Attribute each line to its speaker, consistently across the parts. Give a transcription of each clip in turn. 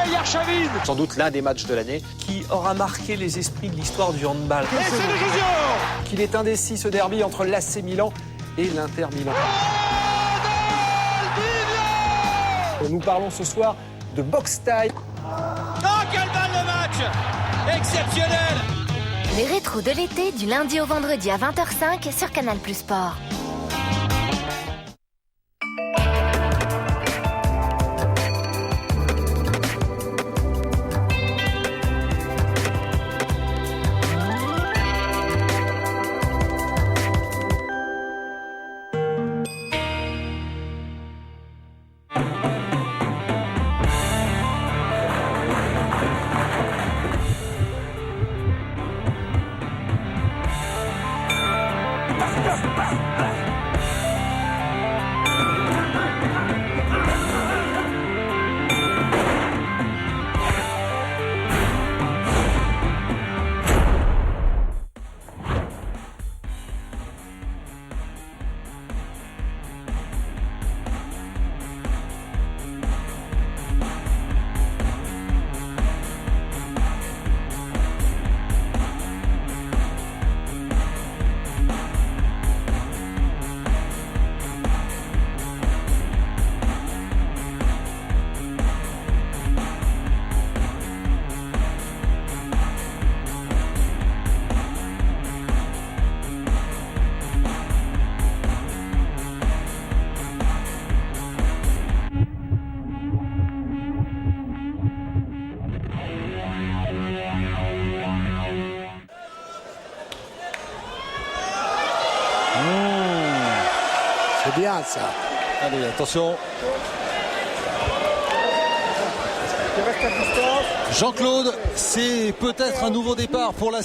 Speaker 1: Sergei Arshavin.
Speaker 2: Sans doute l'un des matchs de l'année.
Speaker 3: Qui aura marqué les esprits de l'histoire du handball.
Speaker 1: Et c'est de Josio.
Speaker 3: Qu'il est indécis ce derby entre l'AC Milan et l'Inter Milan. Nous parlons ce soir de boxe taille.
Speaker 1: Oh, quelle balle de match exceptionnel.
Speaker 4: Les rétros de l'été du lundi au vendredi à 20h05 sur Canal+ Sport.
Speaker 5: C'est bien ça.
Speaker 6: Allez, attention. Jean-Claude, c'est peut-être un nouveau départ pour la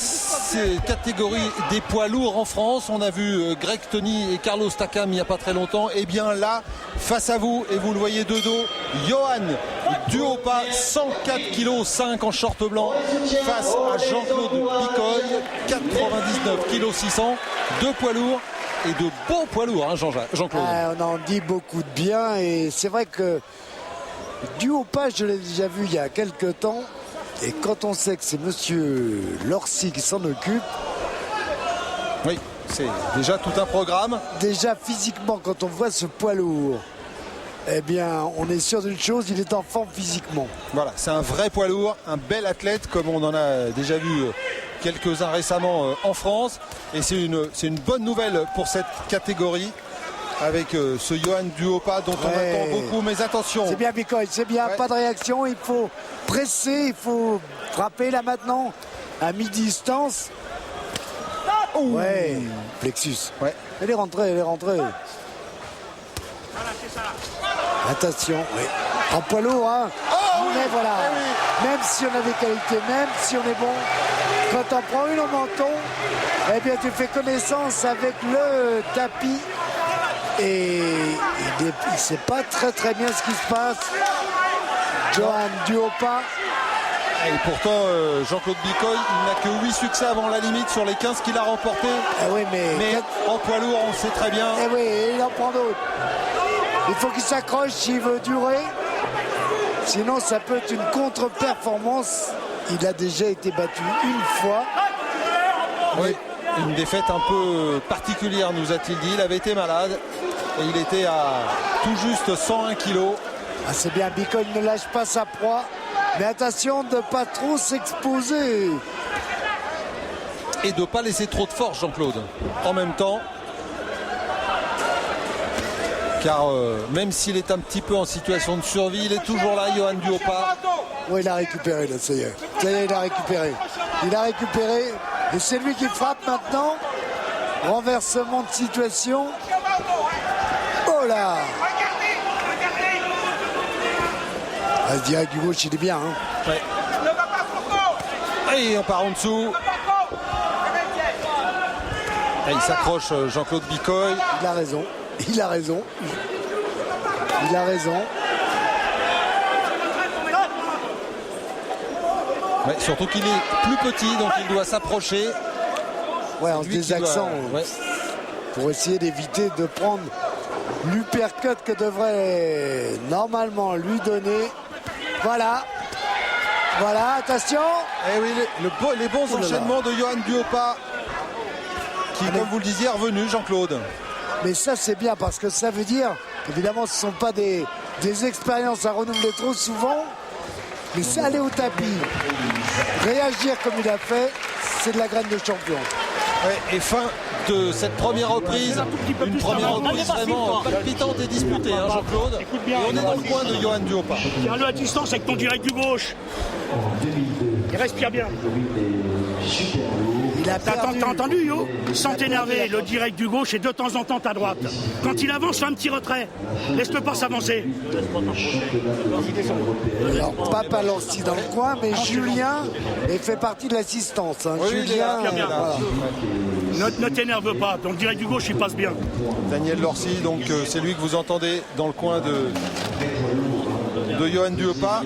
Speaker 6: catégorie des poids lourds en France. On a vu Greg Tony et Carlos Takam il n'y a pas très longtemps. Et bien là, face à vous, et vous le voyez de dos, Johan Duhaupas, 104 kg 5 en short blanc, face à Jean-Claude Bicoy, 99 kg 600, deux poids lourds. Et de bons poids lourds, hein, Jean-Claude.
Speaker 5: On en dit beaucoup de bien et c'est vrai que Duhaupas, je l'ai déjà vu il y a quelques temps. Et quand on sait que c'est monsieur Lorcy qui s'en occupe.
Speaker 6: Oui, c'est déjà tout un programme.
Speaker 5: Déjà physiquement, quand on voit ce poids lourd, eh bien, on est sûr d'une chose, il est en forme physiquement.
Speaker 6: Voilà, c'est un vrai poids lourd, un bel athlète comme on en a déjà vu quelques-uns récemment en France. Et c'est une bonne nouvelle pour cette catégorie avec ce Johan Duhaupas dont on attend beaucoup. Mais attention.
Speaker 5: C'est bien Bicoy, c'est bien, pas de réaction. Il faut presser, il faut frapper là maintenant à mi-distance. Ouais, plexus.
Speaker 6: Ouais.
Speaker 5: Elle est rentrée, elle est rentrée. Attention, oui. En poids lourd, hein. Mais voilà, même si on a des qualités, même si on est bon, quand on prend une au menton, eh bien tu fais connaissance avec le tapis et il ne sait pas très bien ce qui se passe. Johan Duhaupas.
Speaker 6: Et pourtant, Jean-Claude Bicoy, il n'a que 8 succès avant la limite sur les 15 qu'il a remportés.
Speaker 5: Oui, mais
Speaker 6: en poids lourd, on sait très bien.
Speaker 5: Eh oui, il en prend d'autres. Il faut qu'il s'accroche s'il veut durer. Sinon, ça peut être une contre-performance. Il a déjà été battu une fois.
Speaker 6: Oui, une défaite un peu particulière, nous a-t-il dit. Il avait été malade et il était à tout juste 101 kilos.
Speaker 5: Ah, c'est bien, Bicoy ne lâche pas sa proie. Mais attention de ne pas trop s'exposer.
Speaker 6: Et de ne pas laisser trop de force, Jean-Claude. En même temps. Car même s'il est un petit peu en situation de survie, il est toujours là, Johan Duhaupas.
Speaker 5: Oui, il a récupéré, là, ça y est. Ça y est, il a récupéré. Il a récupéré. Et c'est lui qui frappe maintenant. Renversement de situation. Oh là! Ah, direct du gauche, il est bien. Hein.
Speaker 6: Ouais. Et on part en dessous. Et il s'accroche, Jean-Claude Bicoy.
Speaker 5: Il a raison. Il a raison. Il a raison.
Speaker 6: Ouais, surtout qu'il est plus petit, donc il doit s'approcher.
Speaker 5: Ouais, en se désaxant.
Speaker 6: Ouais.
Speaker 5: Pour essayer d'éviter de prendre l'uppercut que devrait normalement lui donner. Voilà. Voilà, attention.
Speaker 6: Et oui, les bons
Speaker 5: Oh là là.
Speaker 6: enchaînements de Johan Duhaupas, qui, comme vous le disiez, est revenu, Jean-Claude.
Speaker 5: Mais ça, c'est bien parce que ça veut dire, évidemment, ce ne sont pas des expériences à renouveler trop souvent, mais c'est aller au tapis, réagir comme il a fait, c'est de la graine de champion.
Speaker 6: Ouais, et fin de cette première reprise, une première reprise vraiment palpitante et disputée, hein, Jean-Claude. Et on est dans le coin de Johan Duhaupas.
Speaker 2: Tiens-le à distance avec ton direct du gauche. Il respire bien.
Speaker 5: Il a perdu.
Speaker 2: T'as entendu, Yo? Sans t'énerver, le direct du gauche et de temps en temps ta droite. Quand il avance, fais un petit retrait. Laisse-le pas s'avancer.
Speaker 5: Alors, Papa Lorcy dans le coin, mais Julien fait partie de l'assistance. Hein.
Speaker 6: Oui, il est là,
Speaker 5: Julien,
Speaker 6: il est là.
Speaker 5: voilà.
Speaker 2: Ne t'énerve pas, ton direct du gauche il passe bien.
Speaker 6: Daniel Lorcy, donc c'est lui que vous entendez dans le coin de Johan Duhaupas,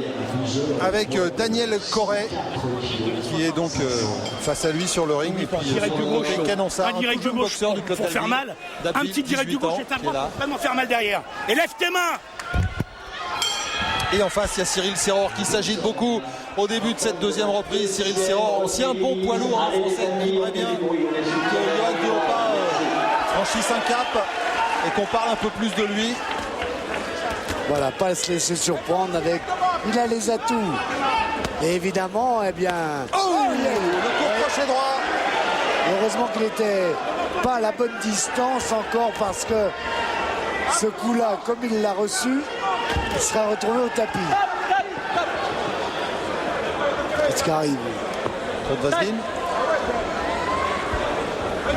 Speaker 6: avec Daniel Corret qui est donc face à lui sur le ring. Et puis
Speaker 2: Direct du gauche,
Speaker 6: Ken Ansar,
Speaker 2: un direct du gauche
Speaker 6: boxeur du club
Speaker 2: pour faire
Speaker 6: d'Albi,
Speaker 2: mal. Un
Speaker 6: d'Albi,
Speaker 2: petit direct du
Speaker 6: 18 ans,
Speaker 2: gauche est
Speaker 6: qui est là.
Speaker 2: vraiment faire mal derrière. Et lève tes mains.
Speaker 6: Et en face, il y a Cyril Serror qui s'agite beaucoup au début de cette deuxième reprise. Cyril Serror, ancien bon poids lourd hein, français, qui aimerait bien que Johan Duhaupas franchisse un cap et qu'on parle un peu plus de lui.
Speaker 5: Voilà, pas se laisser surprendre avec. Il a les atouts. Et évidemment, eh bien.
Speaker 6: Le coup crochet droit.
Speaker 5: Heureusement qu'il n'était pas à la bonne distance encore parce que ce coup-là, comme il l'a reçu, il sera retrouvé au tapis. Qu'est-ce qui arrive?
Speaker 6: Claude Vaseline.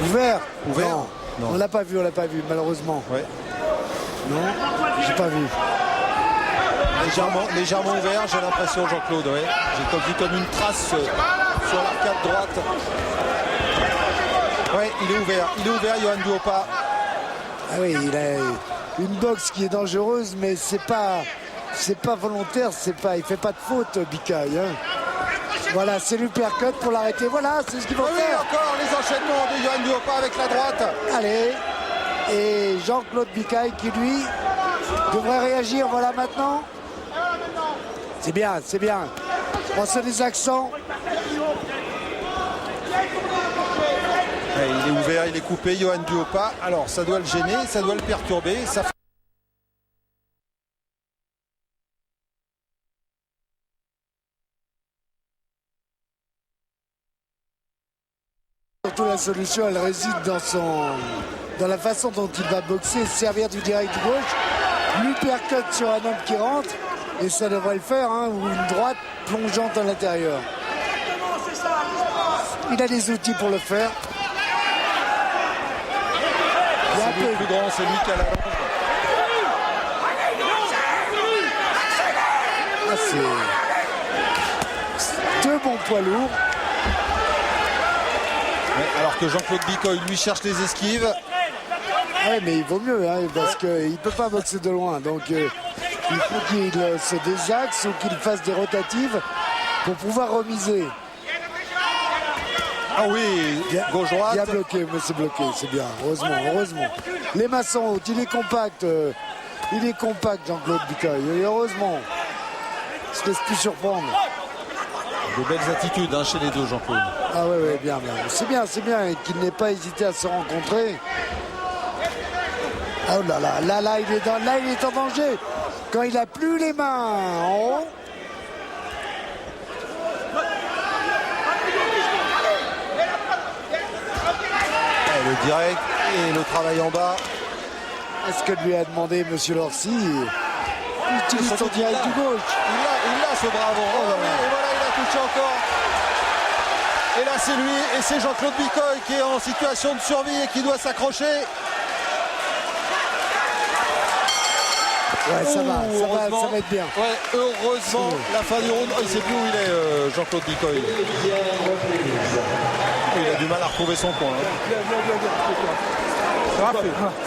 Speaker 5: Ouvert?
Speaker 6: Ouvert.
Speaker 5: Non.
Speaker 6: Non.
Speaker 5: On l'a pas vu, malheureusement.
Speaker 6: Ouais.
Speaker 5: Non, j'ai pas vu.
Speaker 6: Légèrement ouvert, j'ai l'impression, Jean-Claude. Ouais. J'ai vu comme une trace sur l'arcade droite. Ouais, il est ouvert, Johan Duhaupas.
Speaker 5: Ah oui, il a une boxe qui est dangereuse, mais c'est pas volontaire, il fait pas de faute, Bikaï. Hein. Voilà, c'est l'uppercut pour l'arrêter. Voilà, c'est ce qu'il faut
Speaker 6: Oui,
Speaker 5: faire.
Speaker 6: encore les enchaînements de Johan Duhaupas avec la droite.
Speaker 5: Allez, et Jean-Claude Bikaï qui lui devrait réagir. Voilà maintenant. C'est bien, c'est bien. On sait des accents.
Speaker 6: Ouais, il est ouvert, il est coupé, Johan Duhaupas. Alors, ça doit le gêner, ça doit le perturber. Ça...
Speaker 5: Surtout la solution, elle réside dans la façon dont il va boxer, servir du direct gauche, l'uppercut sur un homme qui rentre, et ça devrait le faire, hein, ou une droite plongeante à l'intérieur. Il a les outils pour le faire.
Speaker 6: C'est lui le plus grand, c'est lui qui a la longe.
Speaker 5: Ah, c'est deux bons poids lourds.
Speaker 6: Ouais, alors que Jean-Claude Bikaï, lui, cherche les esquives.
Speaker 5: Ouais, mais il vaut mieux, hein, parce qu'il ne peut pas boxer de loin. Donc, il faut qu'il se désaxe ou qu'il fasse des rotatives pour pouvoir remiser.
Speaker 6: Ah oui, gauche-droite.
Speaker 5: Bien bloqué, mais c'est bloqué, c'est bien. Heureusement. Les mains sont hautes, il est compact. Jean-Claude Bikaï. Et heureusement, il se laisse plus surprendre.
Speaker 6: De belles attitudes hein, chez les deux, Jean-Claude.
Speaker 5: Ah ouais, bien. C'est bien qu'il n'ait pas hésité à se rencontrer. Ah oh là, il est en danger. Quand il n'a plus les mains en haut.
Speaker 6: Le direct et le travail en bas.
Speaker 5: Est-ce que lui a demandé M. Lorcy? Il utilise son direct du gauche.
Speaker 6: Il l'a ce bras avant. Oh, oui, et voilà, il a touché encore. Et là, c'est lui et c'est Jean-Claude Bikaï qui est en situation de survie et qui doit s'accrocher.
Speaker 5: Ouais, ça va être bien.
Speaker 6: Ouais, heureusement, la fin du round. Oh, il sait plus où il est, Jean-Claude Bikaï. Il a du mal à retrouver son coin.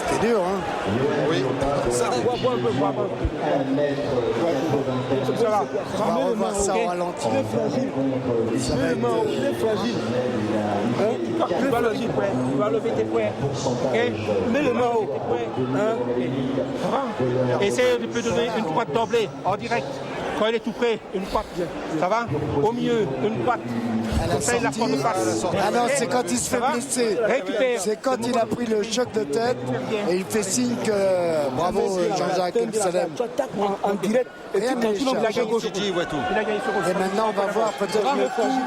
Speaker 5: C'était dur, hein.
Speaker 6: Oui.
Speaker 5: On va revoir ça au ralenti. Ça va être...
Speaker 7: Il est fragile. Tu vas lever tes poings. Okay? Mets le main haut. Essaye de te donner une droite d'emblée en direct. Quand il est tout près, une patte. Ça va? Au milieu, une patte.
Speaker 5: À la
Speaker 7: Comme ça, il la prend de face.
Speaker 5: sortie. Ah non, c'est quand il se fait blesser.
Speaker 7: Récupère.
Speaker 5: C'est quand il a pris le choc de tête et il fait signe que bravo Jean-Jacques Amsterdam.
Speaker 7: En direct. Et
Speaker 5: Rien
Speaker 7: tout le monde, il a gagné sur
Speaker 6: Gigi Watou.
Speaker 7: Il a gagné sur
Speaker 5: Et maintenant, on va voir peut-être le coup.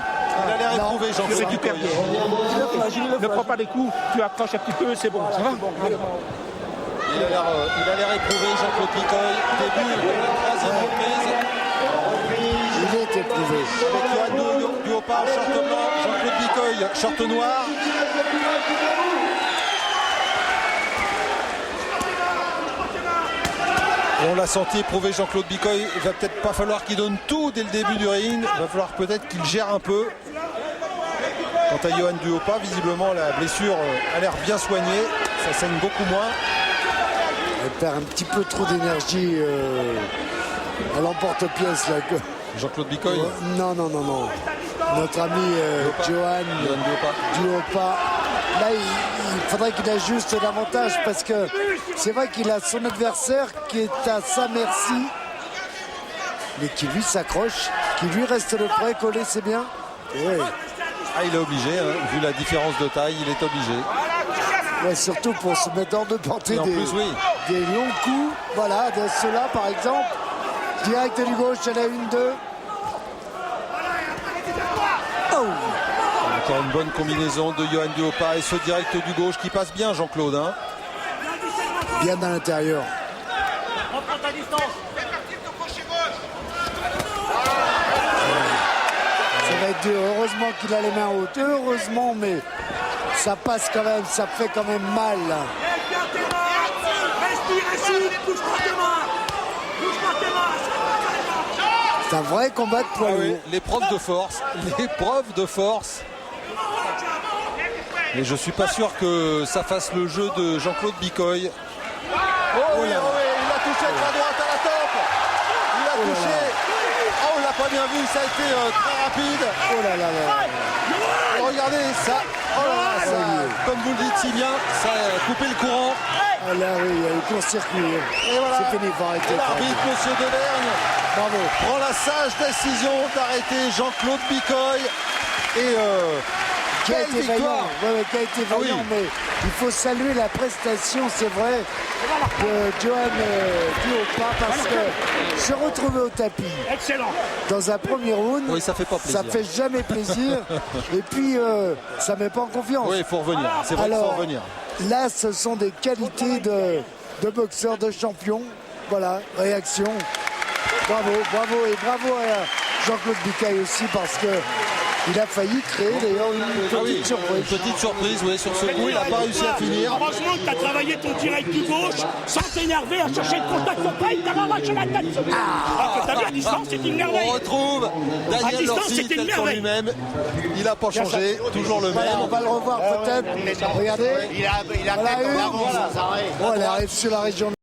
Speaker 6: Il a l'air éprouvé,
Speaker 7: Tu
Speaker 6: Jean-Claude
Speaker 7: récupères
Speaker 6: Bicoy.
Speaker 7: bien. Ne prends pas des coups, tu accroches un petit peu, c'est bon. Ça va?
Speaker 6: Il a l'air éprouvé, Jean-Claude Bicoy. Début de la troisième reprise.
Speaker 5: Il est éprouvé.
Speaker 6: Avec Yohan Duopa, short blanc, Jean-Claude Bicoy, short noir. Et on l'a senti éprouvé, Jean-Claude Bicoy. Il va peut-être pas falloir qu'il donne tout dès le début du ring. Il va falloir peut-être qu'il gère un peu. Quant à Yohan Duopa, visiblement la blessure a l'air bien soignée. Ça saigne beaucoup moins.
Speaker 5: Il perd un petit peu trop d'énergie à l'emporte-pièce là.
Speaker 6: Jean-Claude Bicoy.
Speaker 5: Non. Notre ami Yohan Duopa. Là, il faudrait qu'il ajuste davantage parce que c'est vrai qu'il a son adversaire qui est à sa merci, mais qui lui s'accroche, qui lui reste le prêt collé, c'est bien. Ouais.
Speaker 6: Ah, il est obligé, hein. Vu la différence de taille, il est obligé.
Speaker 5: Ouais, surtout pour se mettre hors de portée
Speaker 6: Et en plus, oui.
Speaker 5: des longs coups. Voilà, de ceux-là par exemple. Direct du gauche à la 1-2. Oh!
Speaker 6: Encore une bonne combinaison de Yohan Duopa et ce direct du gauche qui passe bien, Jean-Claude. Hein.
Speaker 5: Bien dans l'intérieur. Ça va être dur. Heureusement qu'il a les mains hautes. Heureusement, mais ça passe quand même. Ça fait quand même mal. Là. C'est un vrai combat de poids
Speaker 6: Ah oui,
Speaker 5: lourd.
Speaker 6: l'épreuve de force. L'épreuve de force. Mais je suis pas sûr que ça fasse le jeu de Jean-Claude Bicoy. Oh oui, il a touché avec la droite à la tempe. Il a touché. Oh, on l'a pas bien vu, ça a été très rapide.
Speaker 5: Oh là là là.
Speaker 6: Et regardez ça. Oh là là, ça, comme vous le dites si bien, ça a coupé le courant.
Speaker 5: Ah là oui, il y a eu court-circuit.
Speaker 6: Et voilà.
Speaker 5: C'est fini, faut arrêter.
Speaker 6: L'arbitre, monsieur Devergne,
Speaker 5: Bravo.
Speaker 6: prend la sage décision d'arrêter Jean-Claude Bicoy. Et
Speaker 5: Qui a
Speaker 6: quelle
Speaker 5: été vaillant,
Speaker 6: victoire.
Speaker 5: qui a été
Speaker 6: Ah oui.
Speaker 5: vaillant, mais il faut saluer la prestation, c'est vrai, de Yohan Duopa parce que se retrouver au tapis
Speaker 2: Excellent.
Speaker 5: dans un premier round,
Speaker 6: Oui, ça fait pas plaisir.
Speaker 5: ça fait jamais plaisir. Et puis, ça met pas en confiance.
Speaker 6: Oui, il faut revenir. C'est vrai qu'il faut
Speaker 5: Alors,
Speaker 6: revenir.
Speaker 5: là, ce sont des qualités de boxeur, de champion. Voilà, réaction. Bravo et bravo à Jean-Claude Bicoy aussi parce que il a failli créer d'ailleurs une
Speaker 6: Ah oui,
Speaker 5: petite surprise.
Speaker 6: une petite surprise, oui, sur ce coup, il n'a pas réussi à finir.
Speaker 2: Heureusement que tu as travaillé ton direct du gauche sans t'énerver à chercher le contact au pas, il t'a arraché la tête. Ah, t'as vu à distance, c'est une
Speaker 6: On
Speaker 2: merveille.
Speaker 6: retrouve
Speaker 2: À
Speaker 6: Daniel
Speaker 2: distance,
Speaker 6: Lorcy
Speaker 2: c'était une
Speaker 6: tel qu'on
Speaker 2: merveille.
Speaker 6: lui-même. Il n'a pas changé, toujours le
Speaker 5: Voilà, on
Speaker 6: même.
Speaker 5: va le revoir peut-être. Regardez.
Speaker 8: Il a
Speaker 5: Voilà,
Speaker 8: tête en
Speaker 5: une.
Speaker 8: avant sans arrêt.
Speaker 5: Oh, elle arrive sur la région.